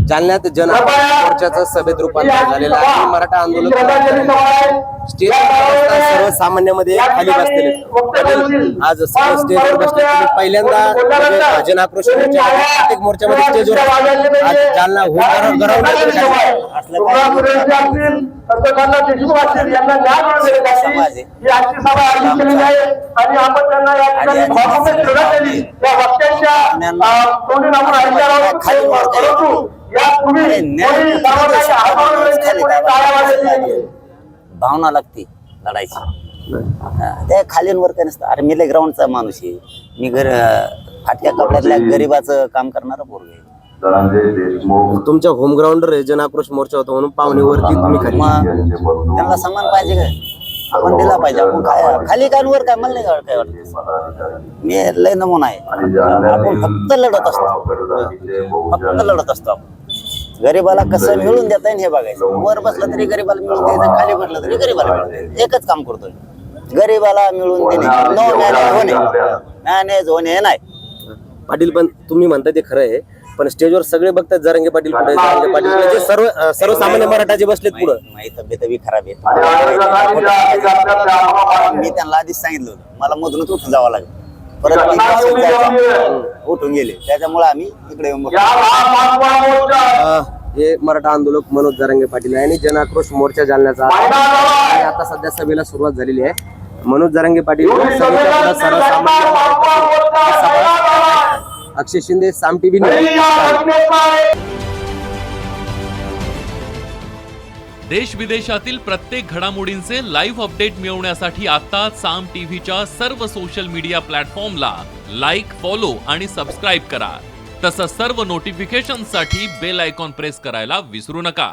जालन्यात जन मोर्चाचं सभेत रूपांतर झालेलं आहे. मराठा आंदोलन स्टेज सर्वसामान्यमध्ये खाली बसलेले आज सर्व स्टेजवर बसले. पहिल्यांदा जन आक्रोश मोर्चा प्रत्येक मोर्चामध्ये स्टेजवर आज जालना भावना लागते लढायची. त्या खालींवर काय नसतं. अरे मी लय ग्राउंडचा माणूस आहे. मी फाटक्या कपड्यातल्या गरीबाचं काम करणारा पोरग आहे. तुमच्या होम ग्राउंडवर जन आक्रोश मोर्चा होता म्हणून पाहुणेवरती तुम्ही खाली त्यांना सन्मान पाहिजे काय? आपण दिला पाहिजे. आपण खाली काय वर काय मला नाही काय वाटत. मी लय नमुना आहे. आपण फक्त लढत असतो. आपण गरीबाला कसं मिळून देता येईल हे बघायचं. वर बसलं तरी गरीबाला मिळून द्यायचं, खाली बसलं तरी गरीबाला मिळून द्यायचं. एकच काम करतोय, गरीबाला मिळून देणे. नो मॅनेज होणे नाही. पाटील पण तुम्ही म्हणता ते खरं आहे, पण स्टेजवर सगळे बघतात जरांगे पाटील पुढे, जरांगे पाटील म्हणजे सर्वसामान्य मराठाचे बसलेत पुढे. माझी तब्येत बी खराब आहे. मी त्यांना आधीच सांगितलं होतं मला मधूनच उठून जावं लागेल. परत उठून गेले. त्याच्यामुळे आम्ही इकडे हे मराठा आंदोलक मनोज जरांगे पाटील आहे आणि जन आक्रोश मोर्चा जालन्याचा आणि आता सध्या सभेला सुरुवात झालेली आहे. मनोज जरांगे पाटील अक्षय शिंदे, साम टीव्ही. देश विदेशातील प्रत्येक घडामोडींचे लाईव्ह अपडेट मिळवण्यासाठी आता साम टीव्हीच्या सर्व सोशल मीडिया प्लॅटफॉर्मला लाईक, फॉलो आणि सबस्क्राईब करा. तसंच सर्व नोटिफिकेशनसाठी बेल आयकॉन प्रेस करायला विसरू नका.